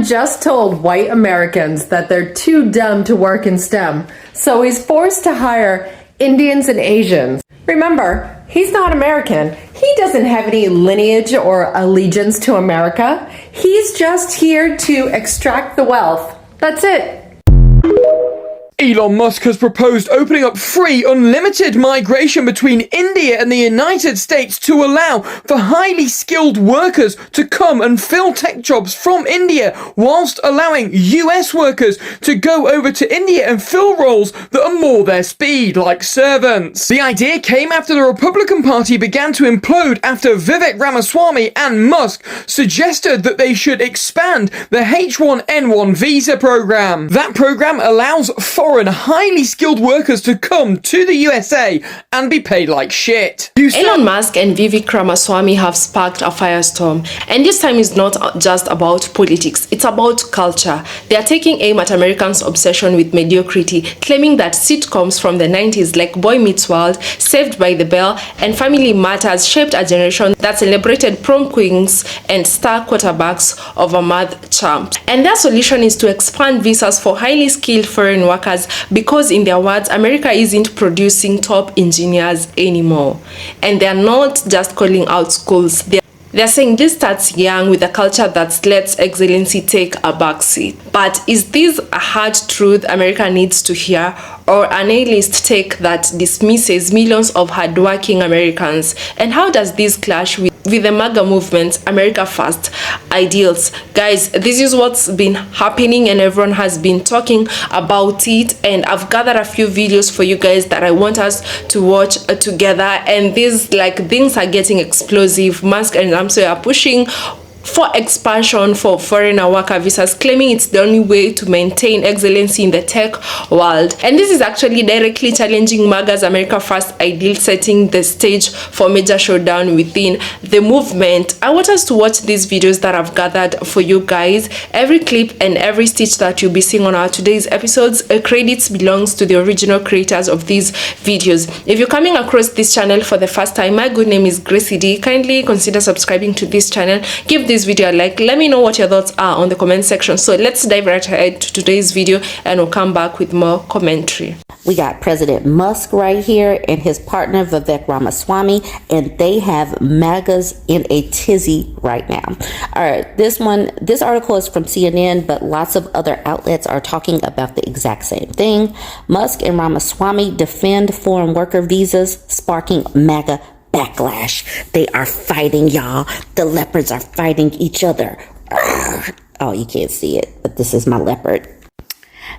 just told white Americans that they're too dumb to work in STEM, so he's forced to hire Indians and Asians. Remember, he's not American. He doesn't have any lineage or allegiance to America. He's just here to extract the wealth. That's it. Elon Musk has proposed opening up free, unlimited migration between India and the United States to allow for highly skilled workers to come and fill tech jobs from India, whilst allowing US workers to go over to India and fill roles that are more their speed, like servants. The idea came after the Republican Party began to implode after Vivek Ramaswamy and Musk suggested that they should expand the H1-N1 visa program. That program allows foreign highly skilled workers to come to the USA and be paid like shit. Elon Musk and Vivek Ramaswamy have sparked a firestorm, and this time is not just about politics, it's about culture. They are taking aim at Americans' obsession with mediocrity, claiming that sitcoms from the 90s like Boy Meets World, Saved by the Bell, and Family Matters shaped a generation that celebrated prom queens and star quarterbacks over math champs. And their solution is to expand visas for highly skilled foreign workers, because in their words, America isn't producing top engineers anymore. And they're not just calling out schools. They're saying this starts young with a culture that lets excellency take a backseat. But is this a hard truth America needs to hear, or an A-list take that dismisses millions of hardworking Americans? And how does this clash with the MAGA movement, America First ideals? Guys, this is what's been happening and everyone has been talking about it, and I've gathered a few videos for you guys that I want us to watch together. And these things are getting explosive. Musk and Ramsey are pushing for expansion for foreigner worker visas, claiming it's the only way to maintain excellency in the tech world. And this is actually directly challenging MAGA's America First ideal, setting the stage for major showdown within the movement. I want us to watch these videos that I've gathered for you guys. Every clip and every stitch that you'll be seeing on our today's episodes, credits belongs to the original creators of these videos. If you're coming across this channel for the first time, my good name is Gracey D. Kindly consider subscribing to this channel. Give this video a like. Let me know what your thoughts are on the comment section. So let's dive right ahead to today's video, and we'll come back with more commentary. We got President Musk right here and his partner Vivek Ramaswamy, and they have MAGAs in a tizzy right now. All right, this article is from CNN, but lots of other outlets are talking about the exact same thing. Musk and Ramaswamy defend foreign worker visas, sparking MAGA backlash. They are fighting, y'all. The leopards are fighting each other. Oh, you can't see it, but this is my leopard.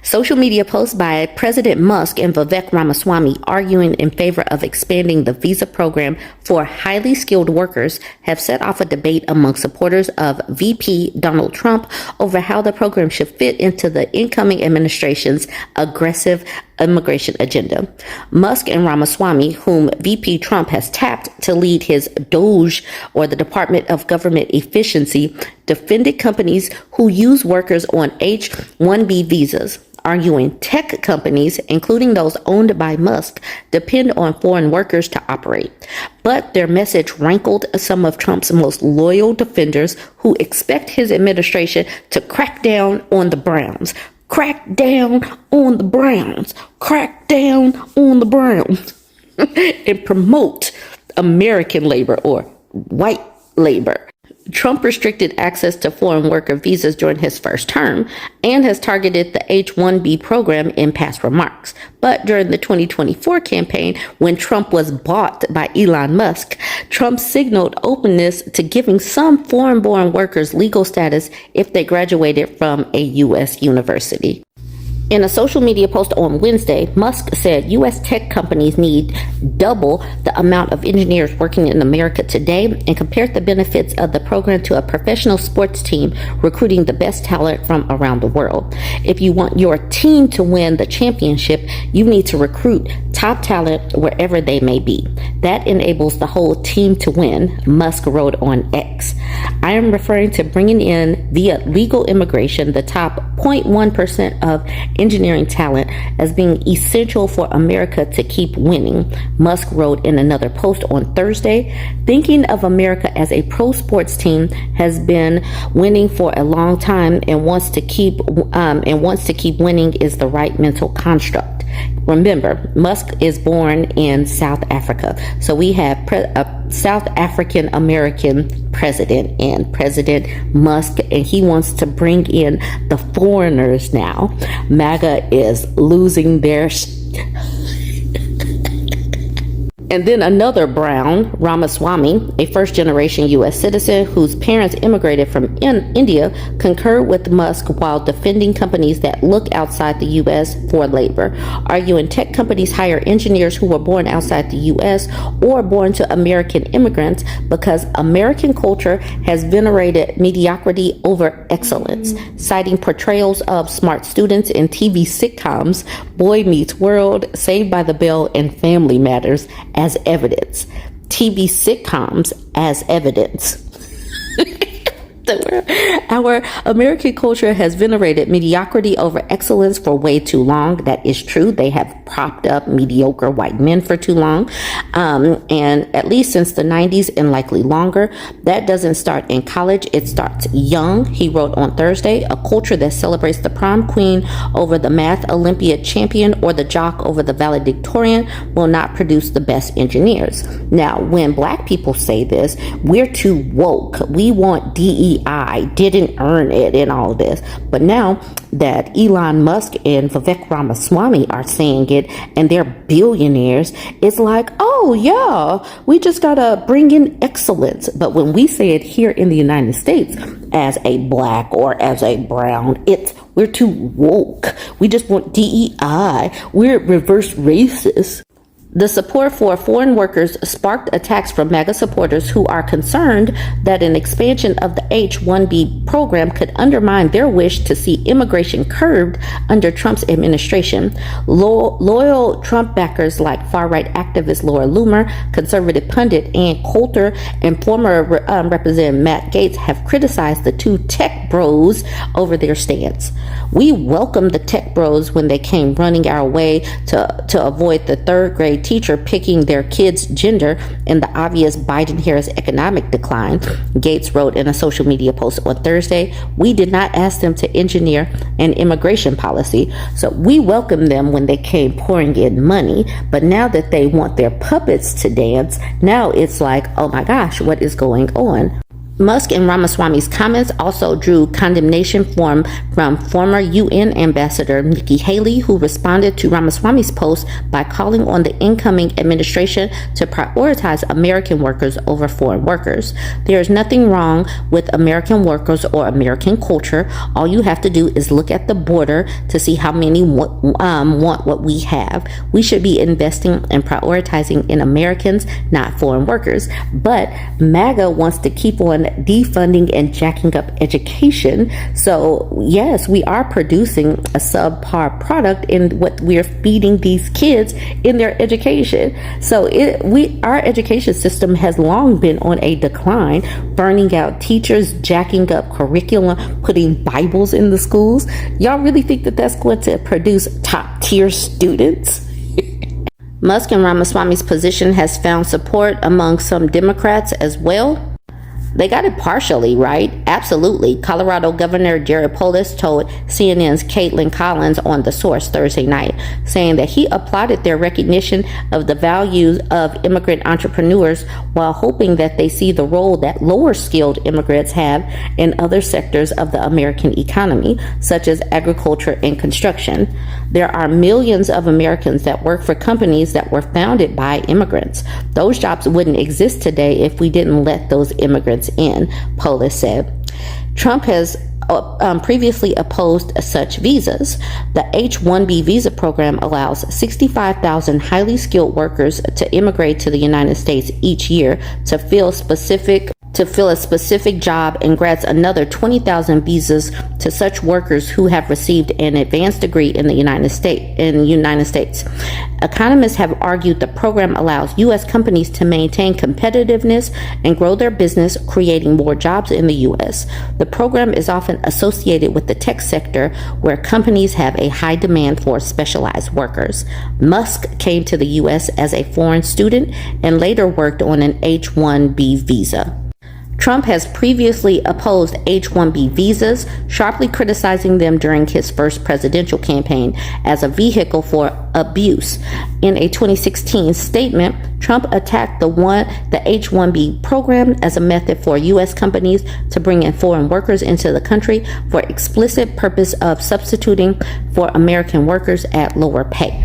Social media posts by President Musk and Vivek Ramaswamy arguing in favor of expanding the visa program for highly skilled workers have set off a debate among supporters of VP Donald Trump over how the program should fit into the incoming administration's aggressive immigration agenda. Musk and Ramaswamy, whom VP Trump has tapped to lead his DOGE, or the Department of Government Efficiency, defended companies who use workers on H1-B visas, arguing tech companies, including those owned by Musk, depend on foreign workers to operate. But their message rankled some of Trump's most loyal defenders, who expect his administration to crack down on the Browns. Crack down on the Browns. Crack down on the Browns. And promote American labor, or white labor. Trump restricted access to foreign worker visas during his first term and has targeted the H1-B program in past remarks. But during the 2024 campaign, when Trump was bought by Elon Musk, Trump signaled openness to giving some foreign-born workers legal status if they graduated from a U.S. university. In a social media post on Wednesday, Musk said U.S. tech companies need double the amount of engineers working in America today, and compared the benefits of the program to a professional sports team recruiting the best talent from around the world. If you want your team to win the championship, you need to recruit top talent wherever they may be. That enables the whole team to win, Musk wrote on X. I am referring to bringing in via legal immigration the top 0.1% of engineering talent as being essential for America to keep winning. Musk wrote in another post on Thursday, thinking of America as a pro sports team has been winning for a long time and wants to keep winning is the right mental construct. Remember, Musk is born in South Africa. So we have a South African American president and President Musk, and he wants to bring in the foreigners now. MAGA is losing their And then another Brown, Ramaswamy, a first-generation U.S. citizen whose parents immigrated from India, concurred with Musk while defending companies that look outside the U.S. for labor, arguing tech companies hire engineers who were born outside the U.S. or born to American immigrants because American culture has venerated mediocrity over excellence, citing portrayals of smart students in TV sitcoms Boy Meets World, Saved by the Bell, and Family Matters as evidence. TV sitcoms as evidence. Our American culture has venerated mediocrity over excellence for way too long. That is true. They have propped up mediocre white men for too long. And at least since the 90s and likely longer, that doesn't start in college. It starts young. He wrote on Thursday, a culture that celebrates the prom queen over the math Olympiad champion or the jock over the valedictorian will not produce the best engineers. Now, when black people say this, we're too woke. We want DEI, didn't earn it and all this. But now that Elon Musk and Vivek Ramaswamy are saying it and they're billionaires, it's like, oh yeah, we just gotta bring in excellence. But when we say it here in the United States as a black or as a brown, we're too woke. We just want DEI. We're reverse racist. The support for foreign workers sparked attacks from MAGA supporters who are concerned that an expansion of the H-1-B program could undermine their wish to see immigration curbed under Trump's administration. Loyal Trump backers like far-right activist Laura Loomer, conservative pundit Ann Coulter, and former Representative Matt Gaetz have criticized the two tech bros over their stance. We welcomed the tech bros when they came running our way to avoid the third grade teacher picking their kid's gender and the obvious Biden-Harris economic decline, Gaetz wrote in a social media post on Thursday. We did not ask them to engineer an immigration policy, so we welcomed them when they came pouring in money. But now that they want their puppets to dance, now it's like, oh my gosh, what is going on? Musk and Ramaswamy's comments also drew condemnation from former UN Ambassador Nikki Haley, who responded to Ramaswamy's post by calling on the incoming administration to prioritize American workers over foreign workers. There is nothing wrong with American workers or American culture. All you have to do is look at the border to see how many want what we have. We should be investing and prioritizing in Americans, not foreign workers. But MAGA wants to keep on defunding and jacking up education. So yes, we are producing a subpar product in what we're feeding these kids in their education. So our education system has long been on a decline, burning out teachers, jacking up curriculum, putting Bibles in the schools. Y'all really think that that's going to produce top tier students? Musk and Ramaswamy's position has found support among some Democrats as well. They got it partially right. Absolutely. Colorado Governor Jared Polis told CNN's Caitlin Collins on The Source Thursday night, saying that he applauded their recognition of the values of immigrant entrepreneurs while hoping that they see the role that lower skilled immigrants have in other sectors of the American economy, such as agriculture and construction. There are millions of Americans that work for companies that were founded by immigrants. Those jobs wouldn't exist today if we didn't let those immigrants in, Polis said. Trump has previously opposed such visas. The H-1-B visa program allows 65,000 highly skilled workers to immigrate to the United States each year to fill specific to fill a specific job and grants another 20,000 visas to such workers who have received an advanced degree in the United States. Economists have argued the program allows U.S. companies to maintain competitiveness and grow their business, creating more jobs in the U.S. The program is often associated with the tech sector, where companies have a high demand for specialized workers. Musk came to the U.S. as a foreign student and later worked on an H1-B visa. Trump has previously opposed H-1B visas, sharply criticizing them during his first presidential campaign as a vehicle for abuse. In a 2016 statement, Trump attacked the H-1B program as a method for U.S. companies to bring in foreign workers into the country for explicit purpose of substituting for American workers at lower pay.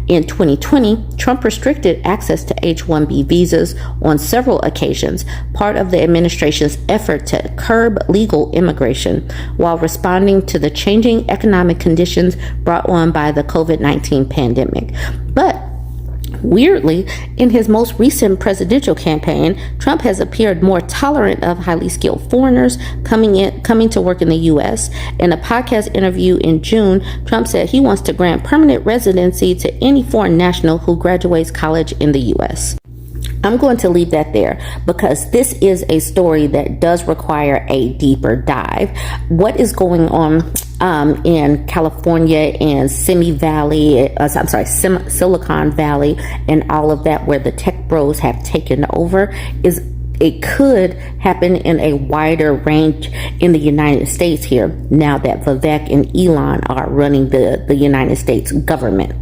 In 2020, Trump restricted access to H-1B visas on several occasions, part of the administration's effort to curb legal immigration while responding to the changing economic conditions brought on by the COVID-19 pandemic. But weirdly, in his most recent presidential campaign, Trump has appeared more tolerant of highly skilled foreigners coming to work in the U.S. In a podcast interview in June, Trump said he wants to grant permanent residency to any foreign national who graduates college in the U.S. I'm going to leave that there because this is a story that does require a deeper dive. What is going on in California and Silicon Valley and all of that, where the tech bros have taken over, is it could happen in a wider range in the United States here now that Vivek and Elon are running the United States government.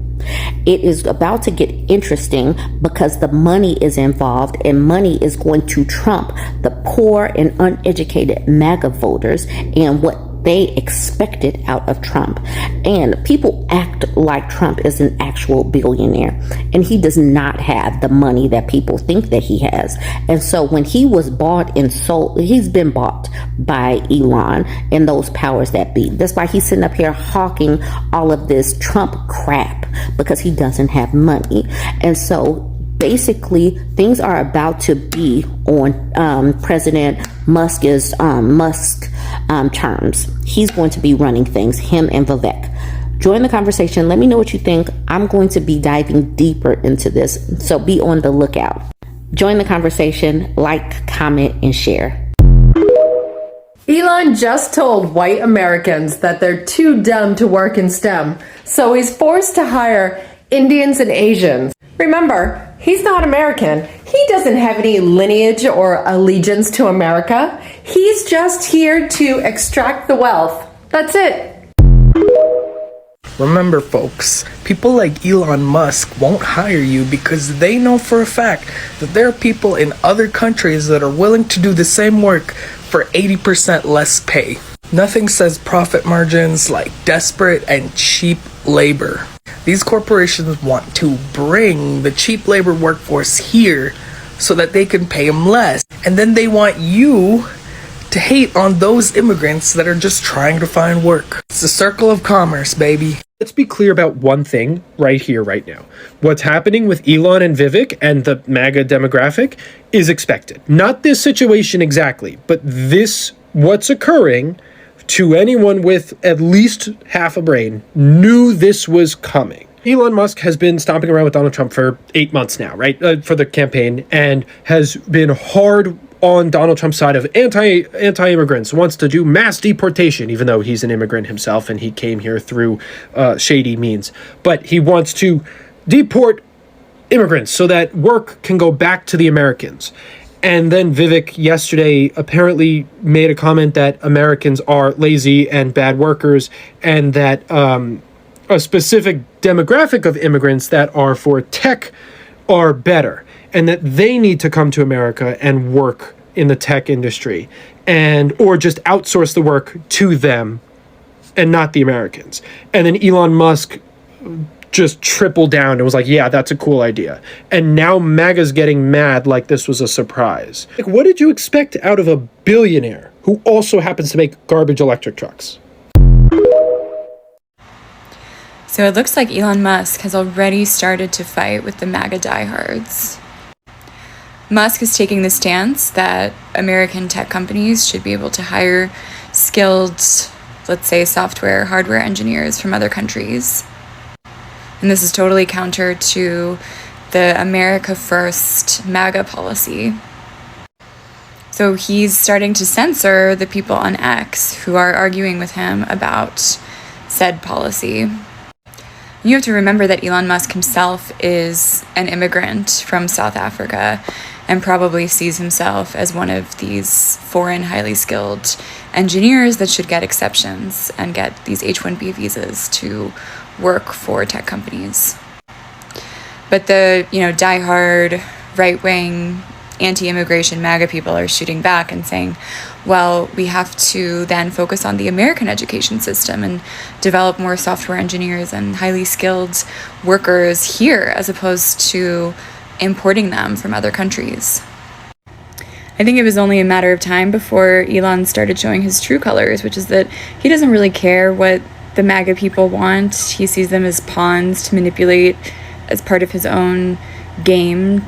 It is about to get interesting because the money is involved, and money is going to trump the poor and uneducated MAGA voters and what they expected out of Trump. And people act like Trump is an actual billionaire, and he does not have the money that people think that he has. And so when he was bought and sold, he's been bought by Elon and those powers that be. That's why he's sitting up here hawking all of this Trump crap, because he doesn't have money. And so basically things are about to be on President Musk's terms. He's going to be running things, him and Vivek. Join the conversation. Let me know what you think. I'm going to be diving deeper into this, so be on the lookout. Join the conversation, like, comment, and share. Elon just told white Americans that they're too dumb to work in STEM, so he's forced to hire Indians and Asians. Remember, he's not American. He doesn't have any lineage or allegiance to America. He's just here to extract the wealth. That's it. Remember, folks, people like Elon Musk won't hire you because they know for a fact that there are people in other countries that are willing to do the same work for 80% less pay. Nothing says profit margins like desperate and cheap labor. These corporations want to bring the cheap labor workforce here so that they can pay them less. And then they want you to hate on those immigrants that are just trying to find work. It's the circle of commerce, baby. Let's be clear about one thing right here, right now. What's happening with Elon and Vivek and the MAGA demographic is expected. Not this situation exactly, but this, what's occurring, to anyone with at least half a brain, knew this was coming. Elon Musk has been stomping around with Donald Trump for 8 months now, right, for the campaign, and has been hard on Donald Trump's side of anti-immigrants, wants to do mass deportation, even though he's an immigrant himself and he came here through shady means. But he wants to deport immigrants so that work can go back to the Americans. And then Vivek yesterday apparently made a comment that Americans are lazy and bad workers, and that a specific demographic of immigrants that are for tech are better, and that they need to come to America and work in the tech industry, or just outsource the work to them and not the Americans. And then Elon Musk just tripled down and was like, yeah, that's a cool idea. And now MAGA's getting mad like this was a surprise. Like, what did you expect out of a billionaire who also happens to make garbage electric trucks? So it looks like Elon Musk has already started to fight with the MAGA diehards. Musk is taking the stance that American tech companies should be able to hire skilled, let's say, software, hardware engineers from other countries. And this is totally counter to the America First MAGA policy. So he's starting to censor the people on X who are arguing with him about said policy. You have to remember that Elon Musk himself is an immigrant from South Africa and probably sees himself as one of these foreign highly skilled engineers that should get exceptions and get these H1-B visas to work for tech companies. But the, diehard right-wing anti-immigration MAGA people are shooting back and saying, well, we have to then focus on the American education system and develop more software engineers and highly skilled workers here as opposed to importing them from other countries. I think it was only a matter of time before Elon started showing his true colors, which is that he doesn't really care what the MAGA people want. He sees them as pawns to manipulate as part of his own game.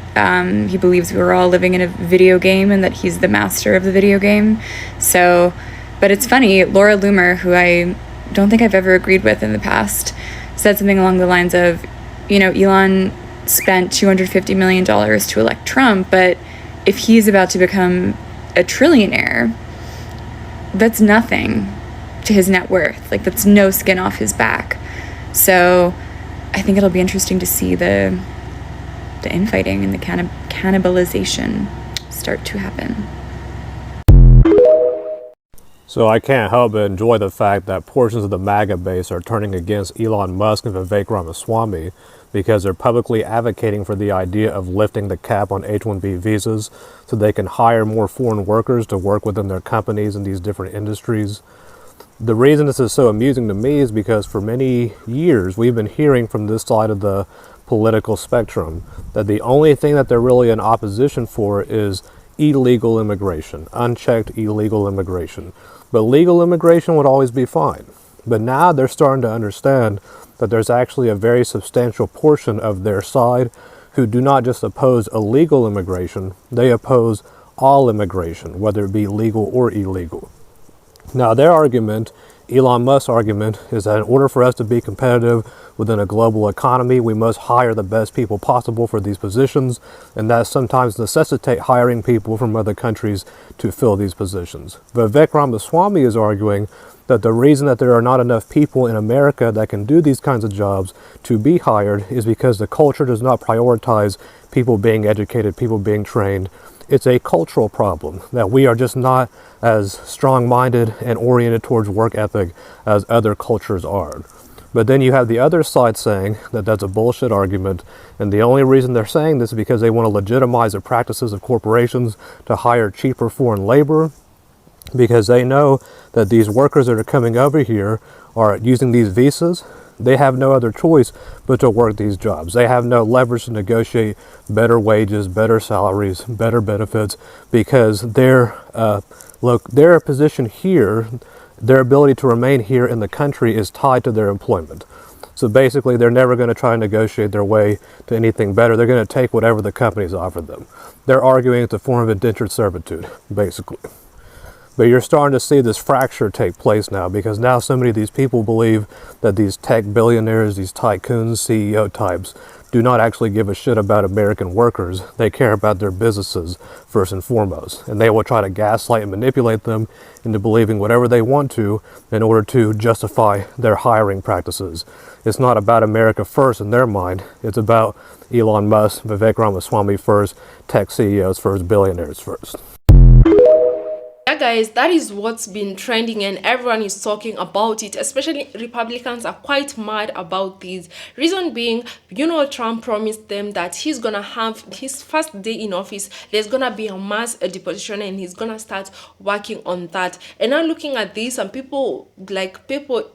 He believes we're all living in a video game and that he's the master of the video game. So, but it's funny, Laura Loomer, who I don't think I've ever agreed with in the past, said something along the lines of, Elon spent $250 million to elect Trump, but if he's about to become a trillionaire, that's nothing to his net worth. Like, that's no skin off his back. So I think it'll be interesting to see the infighting and the cannibalization start to happen. So I can't help but enjoy the fact that portions of the MAGA base are turning against Elon Musk and Vivek Ramaswamy because they're publicly advocating for the idea of lifting the cap on H-1B visas so they can hire more foreign workers to work within their companies in these different industries. The reason this is so amusing to me is because for many years we've been hearing from this side of the political spectrum that the only thing that they're really in opposition for is illegal immigration, unchecked illegal immigration. But legal immigration would always be fine. But now they're starting to understand that there's actually a very substantial portion of their side who do not just oppose illegal immigration, they oppose all immigration, whether it be legal or illegal. Now their argument, Elon Musk's argument, is that in order for us to be competitive within a global economy, we must hire the best people possible for these positions, and that sometimes necessitate hiring people from other countries to fill these positions. Vivek Ramaswamy is arguing that the reason that there are not enough people in America that can do these kinds of jobs to be hired is because the culture does not prioritize people being educated, people being trained. It's a cultural problem that we are just not as strong-minded and oriented towards work ethic as other cultures are. But then you have the other side saying that that's a bullshit argument, and the only reason they're saying this is because they want to legitimize the practices of corporations to hire cheaper foreign labor, because they know that these workers that are coming over here are using these visas. They have no other choice but to work these jobs. They have no leverage to negotiate better wages, better salaries, better benefits, because their position here, their ability to remain here in the country is tied to their employment. So basically, they're never going to try and negotiate their way to anything better. They're going to take whatever the companies offer them. They're arguing it's a form of indentured servitude, basically. But you're starting to see this fracture take place now, because now so many of these people believe that these tech billionaires, these tycoons, CEO types, do not actually give a shit about American workers. They care about their businesses first and foremost. And they will try to gaslight and manipulate them into believing whatever they want to in order to justify their hiring practices. It's not about America first in their mind. It's about Elon Musk, Vivek Ramaswamy first, tech CEOs first, billionaires first. Yeah, guys, that is what's been trending and everyone is talking about it. Especially Republicans are quite mad about this. Reason being, Trump promised them that he's gonna have his first day in office, there's gonna be a mass deportation, and he's gonna start working on that. And now looking at this, and people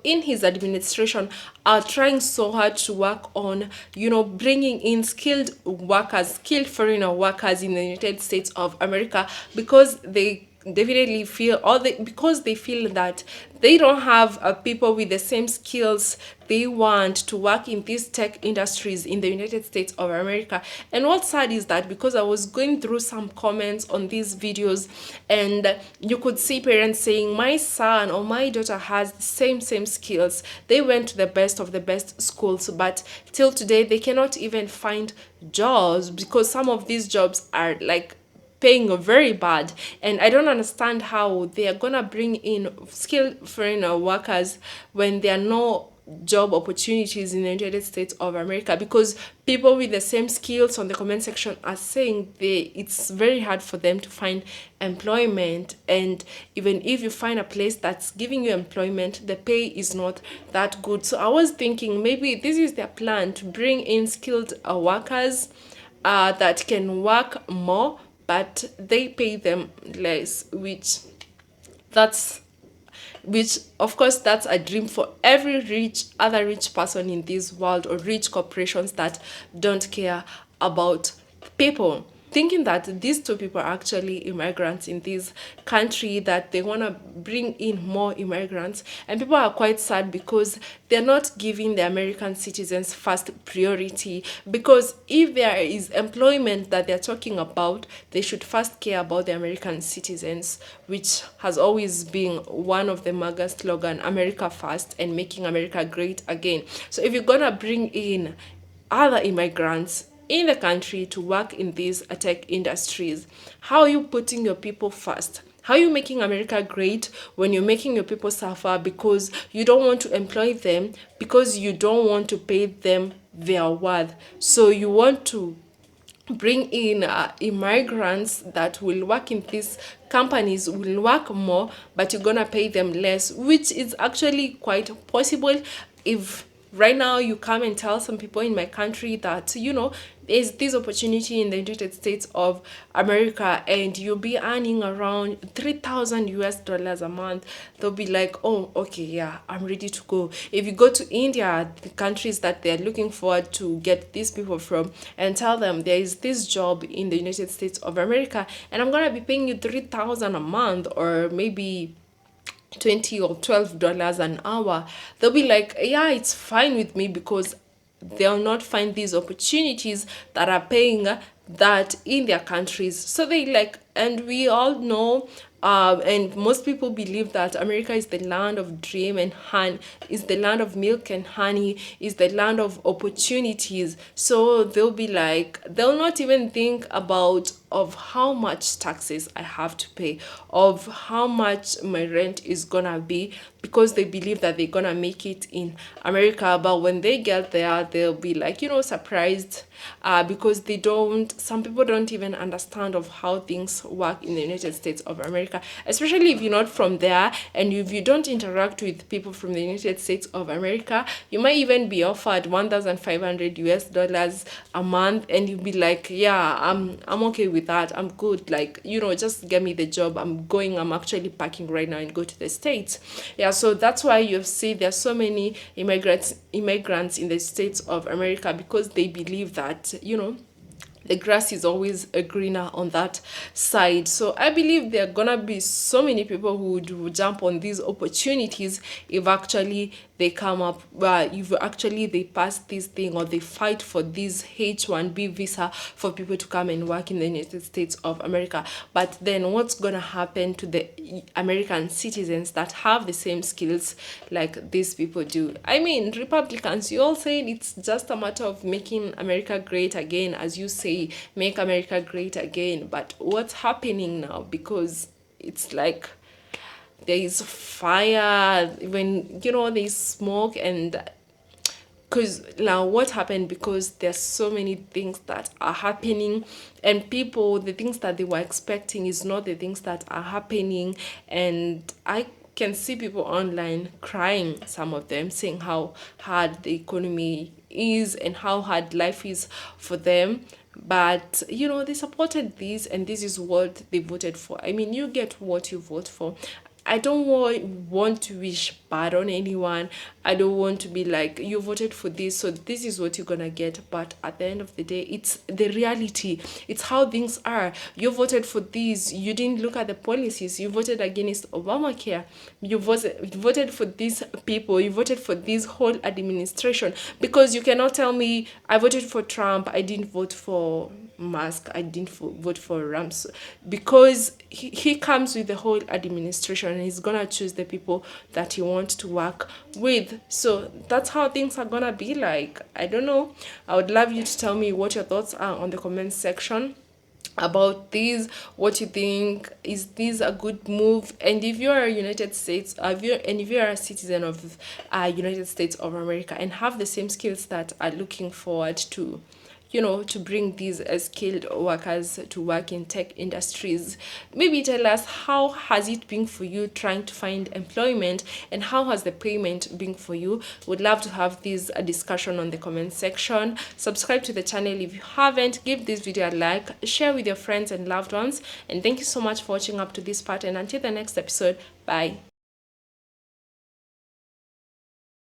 in his administration are trying so hard to work on, bringing in skilled workers, skilled foreigner workers in the United States of America, because they definitely feel, or because they feel that they don't have people with the same skills they want to work in these tech industries in the United States of America. And what's sad is that because I was going through some comments on these videos, and you could see parents saying, my son or my daughter has the same skills, they went to the best of the best schools, but till today they cannot even find jobs because some of these jobs are like paying very bad. And I don't understand how they are gonna bring in skilled foreign workers when there are no job opportunities in the United States of America, because people with the same skills on the comment section are saying it's very hard for them to find employment. And even if you find a place that's giving you employment, the pay is not that good. So I was thinking maybe this is their plan to bring in skilled workers that can work more, but they pay them less, which of course that's a dream for every other rich person in this world, or rich corporations that don't care about people. Thinking that these two people are actually immigrants in this country, that they want to bring in more immigrants, and people are quite sad because they're not giving the American citizens first priority. Because if there is employment that they're talking about, they should first care about the American citizens, which has always been one of the MAGA slogan, America first and making America great again. So if you're gonna bring in other immigrants in the country to work in these tech industries, how are you putting your people first? How are you making America great when you're making your people suffer because you don't want to employ them, because you don't want to pay them their worth? So you want to bring in immigrants that will work in these companies, will work more, but you're gonna pay them less, which is actually quite possible. If right now you come and tell some people in my country that, there's this opportunity in the United States of America and you'll be earning around $3,000 a month, they'll be like, oh, okay, yeah, I'm ready to go. If you go to India, the countries that they're looking forward to get these people from, and tell them there is this job in the United States of America and I'm gonna be paying you $3,000 a month, or maybe $20 or $12 an hour, they'll be like, yeah, it's fine with me, because they'll not find these opportunities that are paying that in their countries. So they like, and we all know, and most people believe that America is the land of dream and honey, is the land of milk and honey, is the land of opportunities. So they'll be like, they'll not even think about of how much taxes I have to pay, of how much my rent is gonna be, because they believe that they're gonna make it in America. But when they get there, they'll be like, surprised, because some people don't even understand of how things work in the United States of America, especially if you're not from there and if you don't interact with people from the United States of America. You might even be offered $1,500 a month and you'll be like, yeah, I'm okay with that, I'm good, like, just get me the job, I'm actually packing right now and go to the States. Yeah, so that's why you see there's so many immigrants in the States of America, because they believe that, the grass is always greener on that side. So I believe there are gonna be so many people who would jump on these opportunities if actually they come up, if actually they pass this thing, or they fight for this H1-B visa for people to come and work in the United States of America. But then what's gonna happen to the American citizens that have the same skills like these people do? I mean, Republicans, you all saying it's just a matter of making America great again, as you say, make America great again. But what's happening now? Because it's like there is fire when there's smoke, and because now what happened, because there's so many things that are happening, and people, the things that they were expecting is not the things that are happening. And I can see people online crying, some of them saying how hard the economy is and how hard life is for them. But they supported this, and this is what they voted for. I mean, you get what you vote for. I don't want to wish bad on anyone. I don't want to be like, you voted for this, so this is what you're gonna get. But at the end of the day, it's the reality. It's how things are. You voted for this. You didn't look at the policies. You voted against Obamacare. You voted for these people. You voted for this whole administration. Because you cannot tell me, I voted for Trump, I didn't vote for Musk, I didn't vote for Rams, because he comes with the whole administration and he's gonna choose the people that he wants to work with. So that's how things are gonna be like. I don't know. I would love you to tell me what your thoughts are on the comment section about this. What you think, is this a good move? And if you're a United States, if you're a citizen of United States of America and have the same skills that are looking forward to, to bring these skilled workers to work in tech industries, maybe tell us, how has it been for you trying to find employment, and how has the payment been for you? Would love to have this discussion on the comment section. Subscribe to the channel if you haven't. Give this video a like, share with your friends and loved ones, and thank you so much for watching up to this part, and until the next episode, bye.